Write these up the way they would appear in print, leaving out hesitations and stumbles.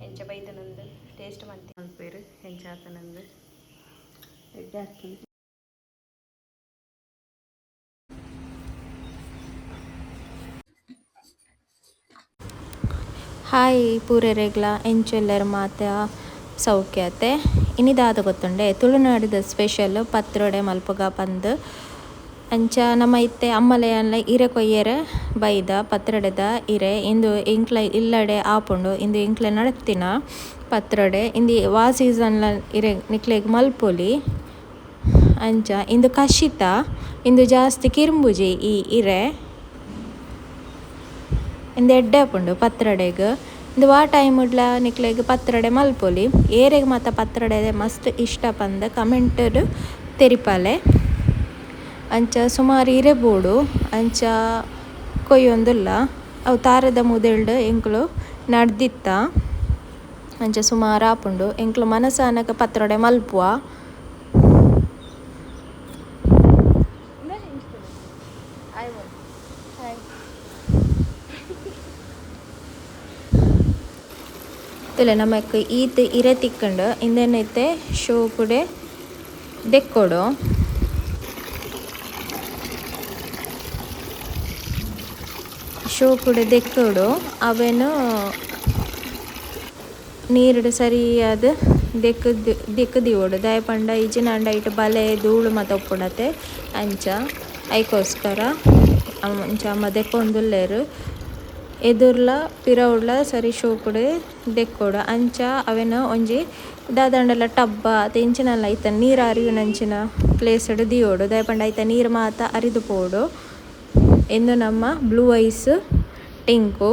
ಎಂಚ ಬೈತನಂದು ಟೇಸ್ಟ್ ಮಂತಿ ಮಲ್ಪೇರು ಎಂಚ ಆತನಂದು ಎಡ್ಡೆ ಆಗ್ತದೆ. ಹಾಯ್ ಪೂರೆರೆಗ್ಲ ಎಂಚೆಲ್ಲರ ಮಾತ ಸೌಖ್ಯತೆ ಇನ್ನಿದಾದ ಗೊತ್ತುಂಡೆ ತುಳುನಾಡಿದ ಸ್ಪೆಷಲ್ ಪತ್ರೊಡೆ ಮಲ್ಪಗ ಪಂದ್ ಅಂಚ ನಮ್ಮ ಇತ್ತೆ ಅಮ್ಮಲೆಯನ್ಲ ಇರೆ ಕೊಯ್ಯರೆ ಬೈದ ಪತ್ರೊಡೆದ ಇರೆ ಇಂದು ಇಂಕ್ಲ ಇಲ್ಲಡೆ ಆಪುಂಡು ಇಂದು ಇಂಕ್ಲೆ ನಡತ್ತಿನ ಪತ್ರೊಡೆ ಇಂದು ವಾ ಸೀಸನ್ಲ ಇರೆ ನಿಕ್ಲೆಗ್ ಮಲ್ಪೊಲಿ ಅಂಚ ಇಂದು ಕಷಿತ ಇಂದು ಜಾಸ್ತಿ ಕಿರ್ಂಬುಜಿ ಈ ಇರೆ ಇಂದು ಎಡ್ಡೆ ಆಪುಂಡು ಪತ್ರೊಡೆಗ್ ಇಂದು ವಾ ಟೈಮ್ಡ್ಲ ನಿಕ್ಲೆಗ್ ಪತ್ರೊಡೆ ಮಲ್ಪೊಲಿ ಏರೆಗ್ ಮಾತ ಪತ್ರೊಡೆ ಮಸ್ತ್ ಇಷ್ಟ ಪಂದ್ ಕಮೆಂಟ್ ತೆರಿಪಲೆ ಅಂಚ ಸುಮಾರು ಇರೆ ಬೋಡು ಅಂಚ ಕೊಯ್ಯೊಂದುಲ್ಲ ಅವು ತಾರದ ಮುದೆಲ್ಡ್ ಎಂಕ್ಲು ನಡ್ದಿತ್ತ ಅಂಚ ಸುಮಾರು ಆಪುಂಡು ಎಂಕ್ಲು ಮನಸಾನಗ ಪತ್ರೊಡೆ ಮಲ್ಪುವ. ತುಲೆ ನಮಕ್ ಈತ್ ಇರೆ ತಿಕ್ಕಂಡು ಇಂದೆನೈತೆ ಶೋಕುಡೆ ದೆಕ್ಕೊಡು ಶೋಕುಡೆ ದೆಕ್ಕೊಡು ಅವೇನು ನೀರುಡು ಸರಿಯಾದ ದಿಕ್ಕುದಿವೋಡು ದಾಯ ಪಂಡ ಇಜಿನಾಂಡ ಇಟ್ಟು ಬಲೆ ಧೂಳು ಮತ್ತು ಒಪ್ಪುಡತೆ ಅಂಚ ಐಕೋಸ್ಕರ ಅಂಚ ಅಮ್ಮ ದೆಕ್ಕೊಂದುಲ್ಲೆರು ಎದುರ್ಲ ಪಿರವುಡ್ಲ ಸರಿ ಶೋಕುಡೆ ದೆಕ್ಕೊಡು ಅಂಚ ಅವೆನ ಒಂಜಿ ದಾದಂಡಲ ಟಬ್ಬ ಅತ ಇಂಚಿನಲ್ಲ ಐತ ನೀರು ಅರಿಯುನಂಚಿನ ಪ್ಲೇಸ್ಡ್ ದಿಯೋಡು ದಾಯ ಪಂಡ ಐತ ನೀರು ಮಾತ ಅರಿದು ಪೋಡು ಎಂದು ನಮ್ಮ ಬ್ಲೂ ಐಸ್ ಟಿಂಕು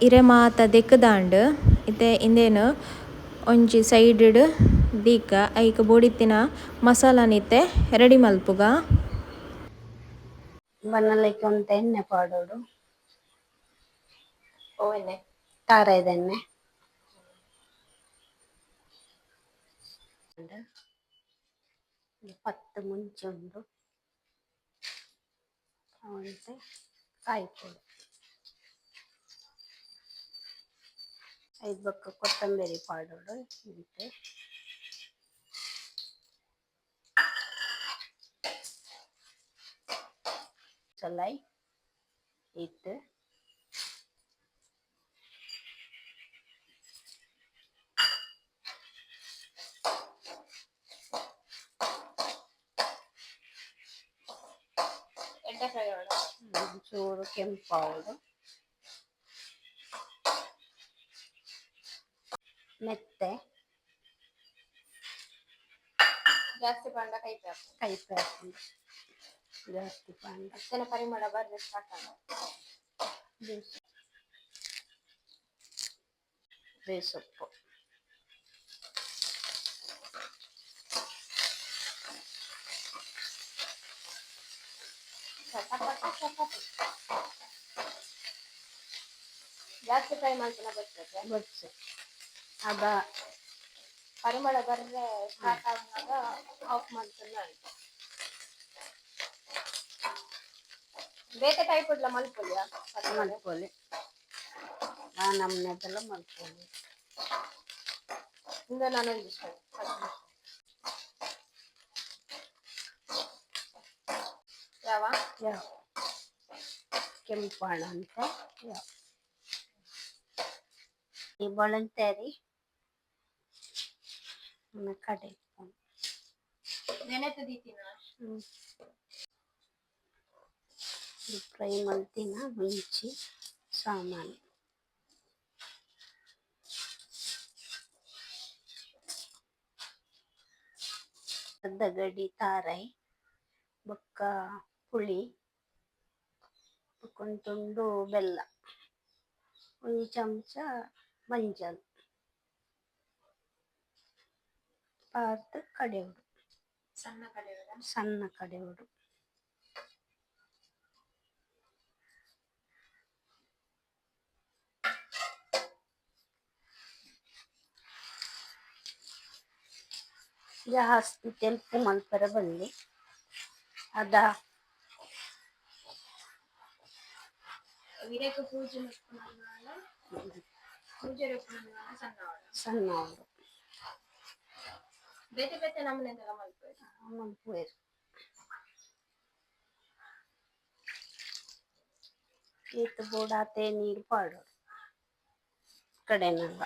ಇರೆ ಮಾತ ದೆಕ್ಕದಾಂಡ್ ಇತ್ತೆ ಇಂದೇನು ಒಂಜಿ ಸೈಡ್ ದೀಕ ಐಕ್ ಬೋಡಿತ್ತಿನ ಮಸಾಲಾನಿತ್ತೆ ರೆಡಿ ಮಲ್ಪುಗ. ಬನ್ನಲೈಕ್ ಒಂತ ಎಣ್ಣೆ ಪಾಡೋಡು ಓ ಎಣ್ಣೆ ತಾರಾಯ್ದ ಎಣ್ಣೆ ಪತ್ತು ಮುಂಚೆ ಉಂಡು ಅವಂತೆ ಕಾಯ್ಪೋಡು ಐದು ಬೊಕ್ಕ ಕೊತ್ತಂಬರಿ ಪಾಡೋಡು ಇಂತೆ ಚಲೈ ಇತ್ತು ಚೂರು ಕೆಂಪಾವಡು ಮೆತ್ತೆ ಜಾಸ್ತಿ ಪಾಂಡ ಕೈಪೆ ಹಾಕೊಂಡು ಜಾಸ್ತಿ ಪಾಂಡ ಅಷ್ಟೇನ ಪರಿಮಳ ಬರ್ರೆ ಸಾಕಲ್ಲ ಬೇಸೊಪ್ಪು ಜಾಸ್ತಿ ಫ್ರೈ ಮಾಡ್ತಾನೆ ಬರ್ತದೆ ಅದ ಪರಿಮಳ ಬರ್ರೆ ಸ್ಟಾರ್ಟ್ ಆಗುವಾಗ ಆಫ್ ಮಾಡ್ತಾನೆ ಆಯ್ತು. ಬೇರೆ ಟೈಪ್ ಇಲ್ಲ ಮಲ್ಪೊಲಿಯಾ ಮಲ್ಪೊಲಿ ನಮ್ಮನೆದೆಲ್ಲ ಮಲ್ಪೊಲಿ ಇಂದ ನಾನೊಂದು ಇಷ್ಟ ಯಾವ ಯಾವ ಕೆಂಪಾಣ ಅಂತ ಯಾವ ಈ ಬಳಂತೇರಿ ಕಡೆ ನೆನೆತ ದೀತಿನ ಫ್ರೈ ಮಲ್ತಿನ ಮುಂಚಿ ಸಾಮಾನು ಅರ್ಧ ಗಡಿ ತಾರೈ ಬೊಕ್ಕ ಪುಳಿ ಒಂದು ತುಂಡು ಬೆಲ್ಲ ಒಂದು ಚಮಚ ಮಂಜಲ್ ಪಾರ್ದು ಕಡೆಯೋಡು ಸಣ್ಣ ಕಡೆಯೋಡು ಜಾಸ್ತಿ ತೆಲುಪು ಮಲ್ಪರ ಬಲ್ಲಿ ಅದ ವಿನಾಯಕ ಪೂಜೆ ಪೂಜೆ ಸಣ್ಣವರು ಬೇತೆ ಬೇತೆ ನಮ್ಮನೆಲ್ಲ ಮಲ್ಪುವೆರು ಈತ ಬೋಡಾತೆ ನೀರು ಪಾಡೋರು ಕಡೆನೆಲ್ಲ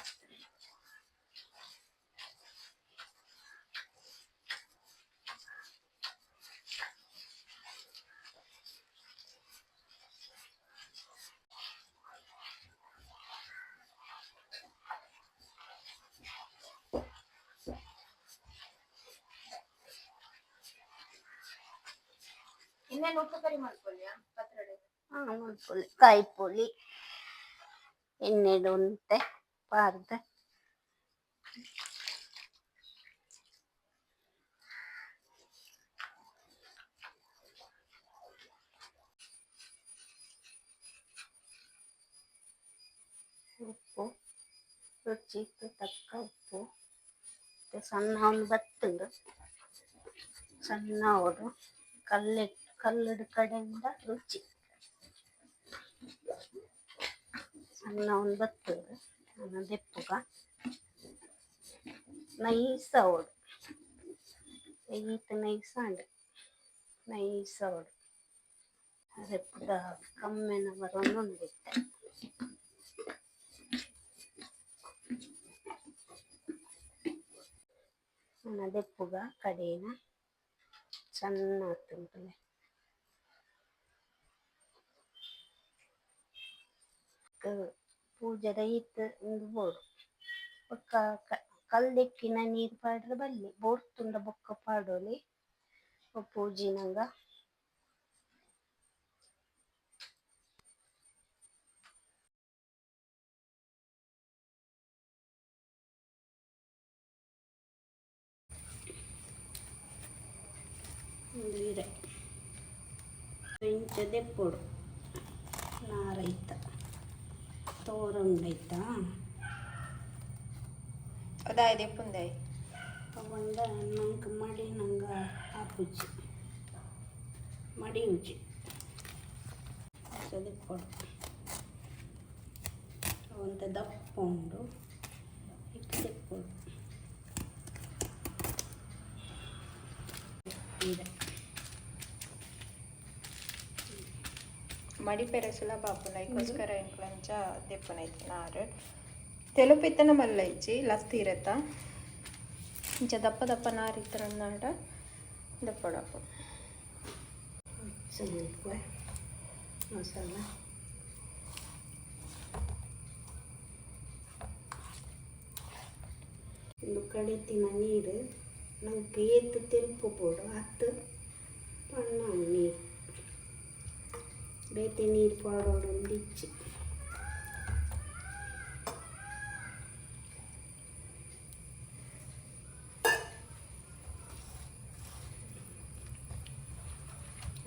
ಇನ್ನೇನು ಉಪ್ಪು ಕರಿ ಮಾಡ್ಕೊಳ್ಳಿ ಪತ್ರೊಡೆ ಮಲ್ಪೊಲಿ ಕಾಯಿಪೊಲಿ ಎಣ್ಣೆಡು ಉಂಟೆ ಪಾರ್ದ ಉಪ್ಪು ರುಚಿಗೆ ತಕ್ಕ ಉಪ್ಪು ಮತ್ತೆ ಸಣ್ಣ ಒಂದು ಬತ್ತುಂಡು ಸಣ್ಣ ಅವರು ಕಲ್ಲಡು ಕಡೆಯಿಂದ ರುಚಿ ಸಣ್ಣ ಒಂದು ಬತ್ತುಂಡು ನನ್ನ ದೆಪ್ಪುಗ ನೈಸ್ ಅವಡು ಈತ ನೈಸ್ ಅಂಡು ನೈಸ್ ಅವಡು ದೆಪ್ಪುಗ ಕಮ್ಮೆನ ಬರೋದು ಒಂದಿತ್ತೆ ನನ್ನ ದೆಪ್ಪುಗ ಕಡೆನ ಸಣ್ಣ ಆಗ್ತುಂಟಲೆ ಪೂಜೆದ ಈತ ಒಂದು ಬೋಡು ಬೊಕ್ಕ ಕಲ್ದೆಕ್ಕಿನ ನೀರು ಪಾಡ್ರೆ ಬಲ್ಲಿ ಬೋರ್ತುಂಡ ಬೊಕ್ಕ ಪಾಡೋಲಿ ಪೂಜಿನಂಗ ನೀರೆ ಇಂಚ ದೆಪ್ಪೊಡು ನಾರೈತ ತೋರ ಉಂಡೈತಾ ಅದಾಯ ದೆಪ್ಪುಂದಾಯಿ ತಗೊಂಡ ನಂಗೆ ಮಡಿ ನಂಗೆ ಹಾಪುಜಿ ಮಡಿ ಉಜ್ಜಿ ದೆಪ್ಪೊಡು ಅವಂತ ದಪ್ಪ ಉಂಡು ಇಟ್ಟು ದೆಪ್ಪೊಡು ಮಡಿ ಪೆರಸುಲ ಬಾಪುನ ಐಕೋಸ್ಕರ ಎಂಕ್ಲಂಚ ದೆಪ್ಪುನೈತಿ ನಾರು తెలుపు ఇత్తన మల్ల ఇచ్చి లస్తి ఇరత ఇంచ దప్ప దప్ప నారు ఇత్తరన్నాడ దప్పడప్పు ಮಸಾಲ ಒಂದು ಕಡಿತಿನ ನೀರು ನಂಗೆ ಏತು ತೆಲುಪು ಬೋಡು ಹತ್ತು ಪಣ್ಣ ನೀರು ಬೇತೆ ನೀರು ಪಾಡೋಡು ಒಂದು ಇಚ್ಚಿ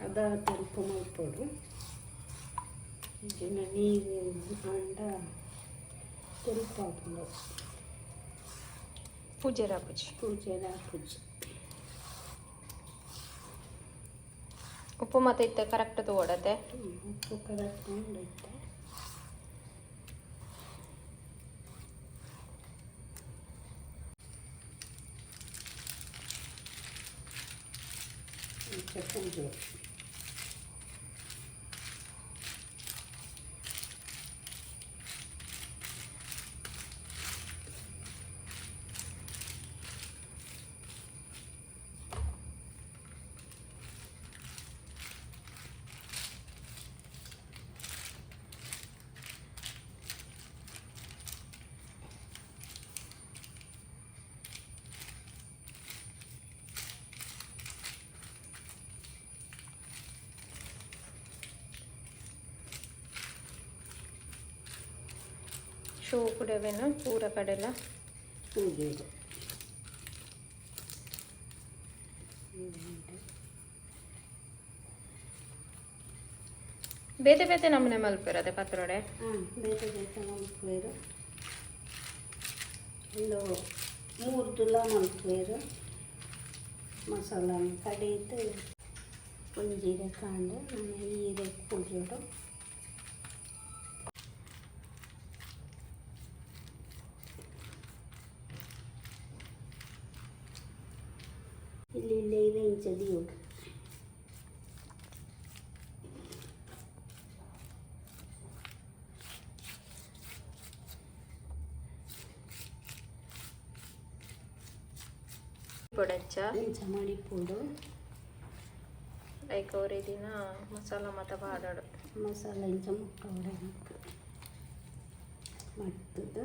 ಅದ ತೆಲುಪು ಮಲ್ಪೊಡು ಇದನ್ನ ನೀರು ಅಂಡ ತೆಲುಪು ಹಾಕೊಂಡು ಪೂಜೆ ರಾಪುಜಿ ಹಾಪುಜಿ ಉಪ್ಪು ಮತ್ತೆ ಇತ್ತ ಕರೆಕ್ಟ್ ತಗೊಡತ್ತೆ ಉಪ್ಪು ಕರೆಕ್ಟ್ ಉಂಡೈತೆ ಪೂಜೆ ಶೋ ಕುಡವೇನ ಪೂರ ಕಡೆಲ್ಲ ಪೂಜೆ ಬೇತೆ ಬೇತೆ ನಮ್ಮನೆ ಮಲ್ಪಿರದೆ ಪತ್ರೊಡೆ ಬೇತೆ ಬೇತೆ ಮಲ್ಪುವೆರು ಒಂದು 3 ತುಲ ಮಲ್ಪುವೆರು ಮಸಾಲ ಕಡೆಯಿದ್ದು ಒಂಜೀರೆ ಕಾಂಡು ನಾನು ಹೀರೆ ಪೂಜೋಡು ಇಲ್ಲಿ ಇದೆ ಇಂಚದಿ ಉಂಟು పొడచ్చా ఇంచ మడిపూడు లైక్ ఒరే ದಿನ ಮಸಾಲ ಮತ ಬಾಡಾಡು ಮಸಾಲ ಇಂಚ ಮುಕ್ಕ ಹೊಡೆಯಬೇಕು ಮತ್ತದು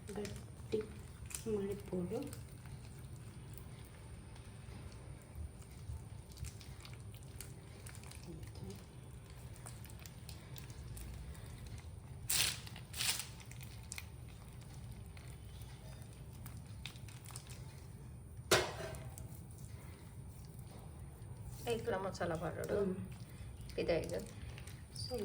ಗಟ್ಟಿ ಮಾಡಿಪೋಡು ಐಕ್ಲ ಮಸಾಲ ಬಾಡೋಡು ಇದಾಯ್ತು ಸೊ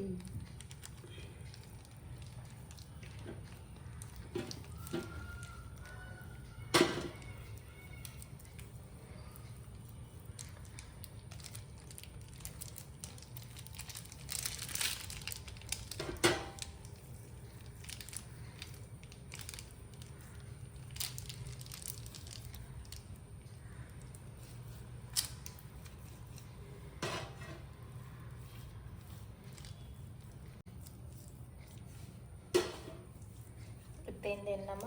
ತೆಂದೆನ್ನಮ್ಮ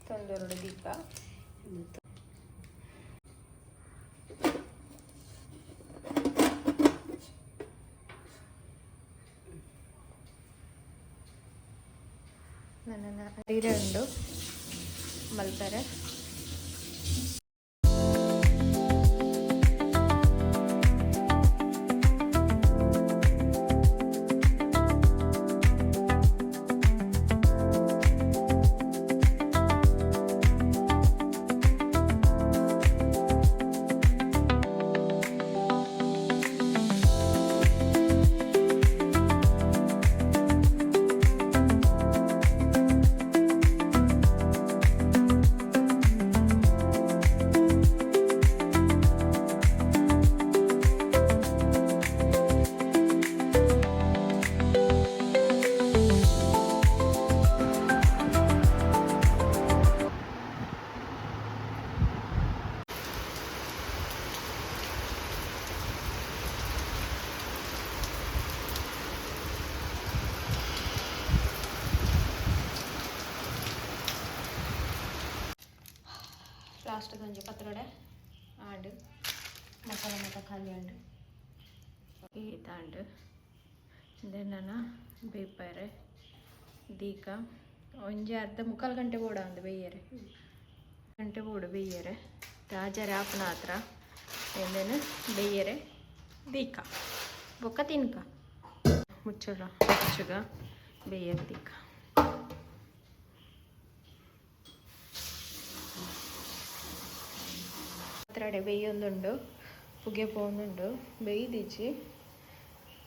ತೊಂದೂರುಡು ದೀಪ ನನ್ನ ಅರಿರೆ ಉಂಡು ಮಲ್ಪರೆ ಲಾಸ್ಟ್ ಒಂಜಿ ಪತ್ರೊಡೆ ಆಂಡ್ ಮಸಾಲ ಮತ ಖಾಲಿ ಆಂಡ್ ಈ ತಾಂಡ್ ದೆನ್ನ ಬೇಯ್ಪರೆ ದೀಕ ಒಂಜಿ ಅರ್ಧ ಮುಕ್ಕಾಲು ಗಂಟೆ ಬೋಡ ಅಂದು ಬೇಯ್ಯರೆ ಗಂಟೆ ಬೋಡು ಬೇಯ್ಯರೆ ತಾಜರೆ ಆಪನ ಹತ್ರ ಎಂದೇನು ಬೇಯ್ಯರೆ ದೀಕ ಬೊಕ್ಕ ತಿನ್ಕ ಮುಚ್ಚಳ ಮುಚ್ಚುಗ ಬೇಯ್ಯರೆ ದೀಕ ಪತ್ರೊಡೆ ಬೇಯೊಂದುಂಡು ಪುಗೆ ಪೋಂದುಂಡು ಬೇಯ್ದಿಚ್ಚಿ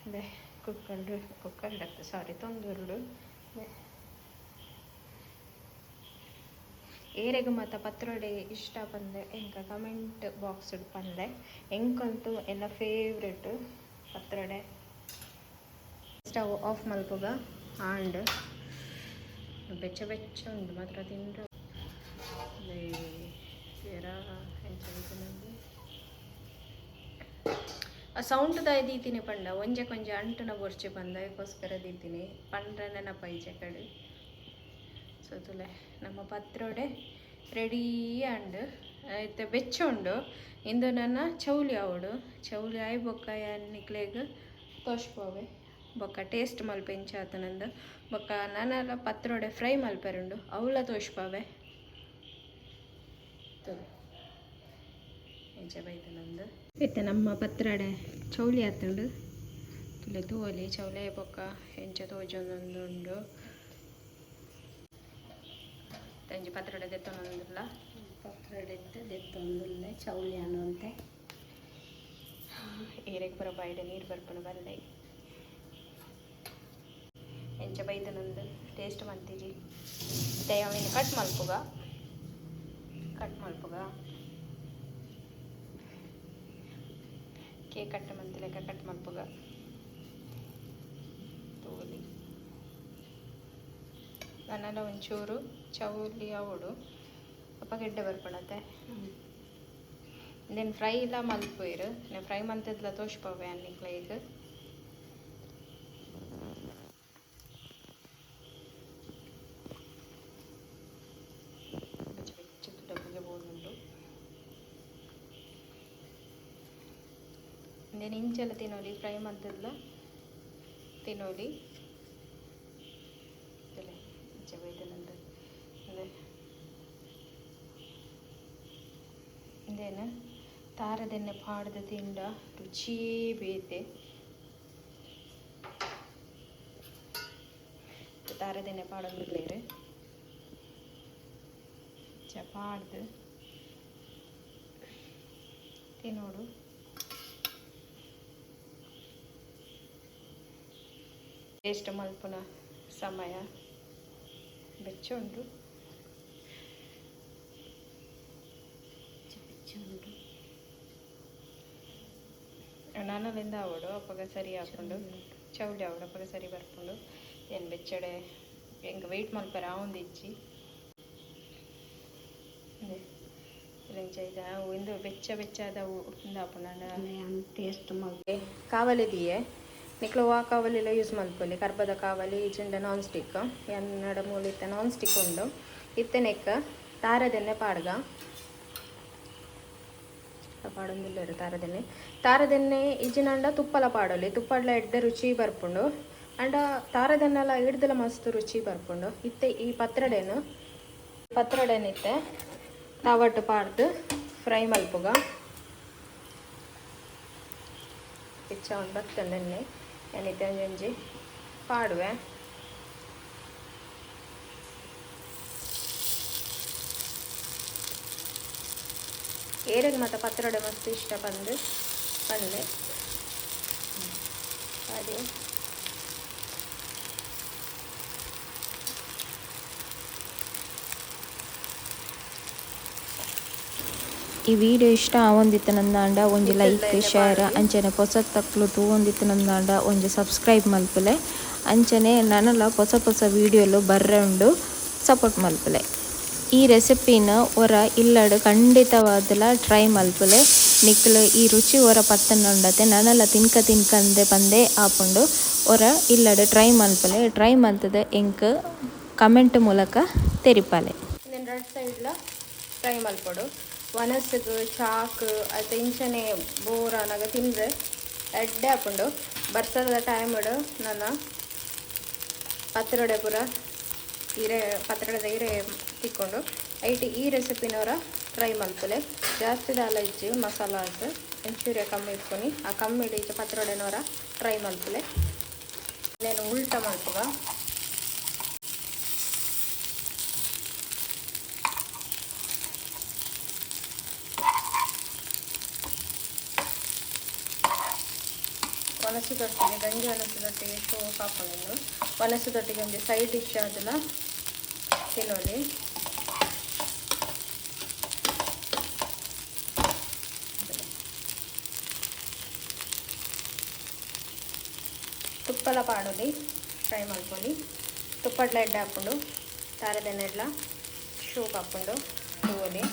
ಬೆ ಕುಕ್ಕರ್ಡತ್ತೆ ಸಾರಿ ತೊಂದುರುಡು ಏರೆಗ್ ಮಾತ ಪತ್ರೊಡೆ ಇಷ್ಟ ಪಂದೆ ಎಂಕ ಕಮೆಂಟ್ ಬಾಕ್ಸ್ ಪಂದೆ ಎಂಕಂತೂ ಎನ್ನ ಫೇವ್ರೆಟ್ ಪತ್ರೊಡೆ ಸ್ಟವ್ ಆಫ್ ಮಲ್ಪುಗ ಆಂಡ್ ಬೆಚ್ಚ ಬೆಚ್ಚ ಉಂಡು ಮಾತ್ರ ತಿಂಡ್ರೆ ಆ ಸೌಂಡ್ ದಾಯ್ ದೀತಿನಿ ಪಂಡ ಒಂಜೆ ಕೊಂಚ ಅಂಟುನ ಬೊರ್ಚಿ ಪಂದ ಅದಕ್ಕೋಸ್ಕರ ದೀತಿನಿ ಪಂಡ್ರೆ ನೆನಪೈಜೆ ಕಡೆ ಸೊ ತುಲೆ ನಮ್ಮ ಪತ್ರೊಡೆ ರೆಡಿ ಅಂಡ್ ಐತೆ ಬೆಚ್ಚ ಉಂಡು ಇಂದು ನನ್ನ ಚೌಲಿ ಆವಡು ಚೌಲಿ ಆಯ್ ಬೊಕ್ಕ ನಿಕ್ಲೆಗ್ ತೋಷ್ಪೋವೆ ಬೊಕ್ಕ ಟೇಸ್ಟ್ ಮಲ್ಪ ಇಂಚಾತನಂದು ಬೊಕ್ಕ ನನ್ನಲ್ಲ ಪತ್ರೊಡೆ ಫ್ರೈ ಮಲ್ಪೆರುಂಡು ಅವಳ ತೋಷ್ಪಾವೆ ಎಂಚ ಬೈತನಂದು ಇತ್ತೆ ನಮ್ಮ ಪತ್ರಡೆ ಚೌಲಿ ಆತುಂಡು ತುಲೆ ತೋಲಿ ಚೌಲಿ ಬೊಕ್ಕ ಎಂಚ ತೋಜೊಂದುಂಡು ತಂಜಿ ಪತ್ರೊಡೆ ದೆತ್ತೊಂದಿಲ್ಲ ಪತ್ರೊಡೆ ದೆತ್ತೊಂದುಲ್ಲೆ ಚೌಳಿ ಅನ್ನುವಂತೆ ಏರೆಗೆ ಬರೋ ಬಾಯಿಡೆ ನೀರು ಬರ್ಪಣ ಬಲ್ಲೆ ಎಂಚ ಬೈದನೊಂದು ಟೇಸ್ಟ್ ಮಂತಿಜಿ ಅವಿನ ಕಟ್ ಮಲ್ಪುಗ ಕೇಕ್ ಕಟ್ ಮಂತಿಲೆಕ್ಕ ಕಟ್ ಮಲ್ಪುಗ ತೋಲಿ ನನ್ನೆಲ್ಲ ಒಂಚೂರು ಚೌಲಿ ಅವಡು ಅಪ್ಪ ಗೆಡ್ಡೆ ಬರ್ಪಣತೆ నేను ఫ్రై ఇలా మలిపోయారు నేను ఫ్రై మంత్ ఇట్లా తోసిపోవే అన్ని క్లైక్ డబ్బుగా పోనుండు నేను ఇంచెಲ್ಲ తినోలి ఫ్రై మంత్ ఇట్లా తినోలి ఇంచబైతనంత ఇందేనా ತಾರದೆಣ್ಣೆ ಪಾಡ್ದ ತಿಂಡ ರುಚಿಯೇ ಬೇತೆ ತಾರದೆಣ್ಣೆ ಪಾಡೋದಿಲ್ಲೇರು ಪಾಡ್ದು ತಿನ್ನೋಡು ಟೇಸ್ಟ್ ಮಲ್ಪುನ ಸಮಯ ಬೆಚ್ಚುಂಡು ನಾನಲ್ಲಿಂದ ಅವಡು ಅಪ್ಪಗ ಸರಿ ಹಾಕೊಂಡು ಚೌಳಿ ಅವಡು ಅಪ್ಪಗ ಸರಿ ಬರ್ಕೊಂಡು ಏನು ಬೆಚ್ಚಡೆ ಹೆಂಗೆ ವೆಯ್ಟ್ ಮಲ್ಪರ ಒಂದು ಇಚ್ಚಿ ಒಂದು ಬೆಚ್ಚ ಅದವು ಟೇಸ್ಟ್ ಮಲ್ಪೆ ಕಾವಲಿದೆಯೇ ನಿಕ್ಲು ಆ ಕಾವಲಿಲ್ಲ ಯೂಸ್ ಮಲ್ಪೊಲಿ ಕರ್ಬದ ಕಾವಲಿ ಚಿಂಡ ನಾನ್ ಸ್ಟಿಕ್ ಎನ್ನಡ ಮೂಲಿತ್ತ ನಾನ್ ಸ್ಟಿಕ್ ಉಂಡು ಇತ್ತನೆಕ್ಕ ತಾರದೆಣ್ಣೆ ಪಾಡ್ಗ ಪಾಡೊಂದಿಲ್ಲರು ತಾರದೆಣ್ಣೆ ಇಜಿನಂಡ ತುಪ್ಪಲ ಪಾಡೋಲಿ ತುಪ್ಪಡ್ಲ ಎಡ್ಡೆ ರುಚಿ ಬರ್ಪುಂಡು ಅಂಡ ತಾರದೆಣ್ಣೆಲ್ಲ ಹಿಡ್ದಲ ಮಸ್ತ್ ರುಚಿ ಬರ್ಪುಂಡು ಇತ್ತೆ ಈ ಪತ್ರೊಡೆನಿತ್ತೆ ತಾವಟ್ಟು ಪಾಡ್ದು ಫ್ರೈ ಮಲ್ಪುಗ ಇಚ್ಚ ಒಂದು ಬತ್ತಂದೆಣ್ಣೆ ಏನಿತ್ತೆ ಒಂಜಿ ಪಾಡುವೆ ಏರೆಗೆ ಮತ್ತು ಪತ್ರೊಡೆ ಮಸ್ತ್ ಇಷ್ಟ ಬಂದು ಪಲ್ಲೆ ಅದೇ ಈ ವಿಡಿಯೋ ಇಷ್ಟ ಆವೊಂದಿತ್ತು ನಂದಾಂಡ ಒಂಜಿ ಲೈಕ್ ಶೇರ್ ಅಂಚನೆ ಹೊಸ ತಕ್ಲು ತೂವೊಂದಿತ್ತು ನಂದಾಂಡ ಒಂಜಿ ಸಬ್ಸ್ಕ್ರೈಬ್ ಮಲ್ಪುಲೆ ಅಂಚನೆ ನನಲ ಹೊಸ ವಿಡಿಯೋಲು ಬರ್ರೆ ಉಂಡು ಸಪೋರ್ಟ್ ಮಲ್ಪುಲೆ ಈ ರೆಸಿಪಿನ ಒರ ಇಲ್ಲಡು ಖಂಡಿತವಾದಲ ಟ್ರೈ ಮಲ್ಪುಲೆ ನಿಕ್ಲು ಈ ರುಚಿ ಒರ ಪತ್ತನೊಂಡತೆ ನನಲ ತಿನ್ಕಂದೆ ಬಂದೆ ಆಪುಂಡು ಒರ ಇಲ್ಲಡು ಟ್ರೈ ಮಲ್ಪುಲೆ ಟ್ರೈ ಮಲ್ತದೆ ಎಂಕ್ ಕಮೆಂಟ್ ಮೂಲಕ ತೆರಿಪಾಲೆ ರೈಟ್ ಸೈಡ್ಲ ಟ್ರೈ ಮಲ್ಪೊಡು ವನಸ್ಸಿಗೆ ಚಾಕು ಅದು ಇಂಚನೆ ಬೋರ್ ಅನ್ನಾಗ ತಿಂದರೆ ಎಡ್ಡೆ ಹಾಕೊಂಡು ಬರ್ಸದ ಟೈಮಡು ನನ್ನ ಪತ್ರೊಡೆ ಪೂರ ಪತ್ರೊಡೆದ ಹೀರೆ ತಿಕ್ಕೊಂಡು ಈ ರೆಸಿಪಿನವರ ಟ್ರೈ ಮಲ್ಪಲೆ ಜಾಸ್ತಿ ದಾಲ ಇಜ್ಜಿ ಮಸಾಲಾಸ್ ಒಂಚೂರು ಕಮ್ಮಿ ಇಟ್ಕೊಂಡು ಆ ಕಮ್ಮಿ ಇಡೀಚ ಪತ್ರೊಡೆನವರ ಟ್ರೈ ಮಲ್ಪಲೆ నేను ಉಲ್ಟ ಮಲ್ಪುಗ ವನಸು ದೊಟ್ಟಿಗೆ ಗಂಜಿ ವನಸು ದೊಟ್ಟಿಗೆ ಸೋಪ್ ಹಾಕೊಂಡು ವನಸು ದೊಟ್ಟಿಗೆ ಒಂದು ಸೈಡ್ ಡಿಶ್ ಅದನ್ನ ತಿನ್ನೋಲಿ ತುಪ್ಪಲ ಪಾಡೋಲಿ ಫ್ರೈ ಮಾಡ್ಕೊಳ್ಳಿ ತುಪ್ಪಡ್ಲ ಎಡ್ಡೆ ಹಾಕ್ಕೊಂಡು ತಾರದೆಣ್ಣೆಡ್ಲ ಶೂಪ್ ಹಾಕ್ಕೊಂಡು ತಗೋಲಿ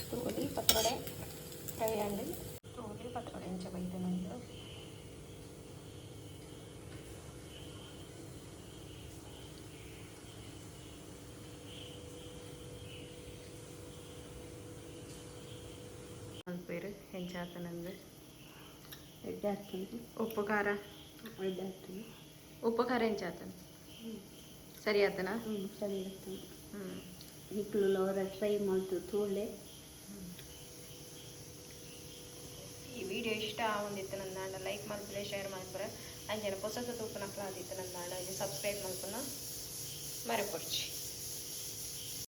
ತಗೋಲಿ ಪತ್ರೊಡೆ ಫ್ರೈ ಅಂಡ್ ತಗೋಲಿ ಪತ್ರೊಡೆ ಇಂಚ ಬೈದು ನಂದು పేరు ಹೆಂಚಾತನಂದು ಎಡ್ಡೆ ಹಾಕ್ತೀನಿ ಉಪ್ಪು ಖಾರ ಎಡ್ಡೆ ಹಾಕ್ತೀನಿ ಉಪ್ಪು ಖಾರ ಹೆಂಚಾತನ ಸರಿ ಆತನ ಸರಿ ಆಗ್ತದೆ ನಿಕ್ಲು ಅವರ ಟ್ರೈ ಮಾಡ್ತು ತೋಳೆ ಈ ವಿಡಿಯೋ ಇಷ್ಟ ಆಗೊಂದಿತ್ತು ನನ್ನ ಲೈಕ್ ಮಾಡ್ತಾರೆ ಶೇರ್ ಮಾಡ್ತಾರೆ ಅಂಜನ ಹೊಸ ತೂಪನ ಕ್ಲಾದಿತ್ತು ನನ್ನ ಮಾಡಿ ಸಬ್ಸ್ಕ್ರೈಬ್ ಮಾಡ್ಕೊಂಡು ಮರೆಪೊಡ್ಚಿ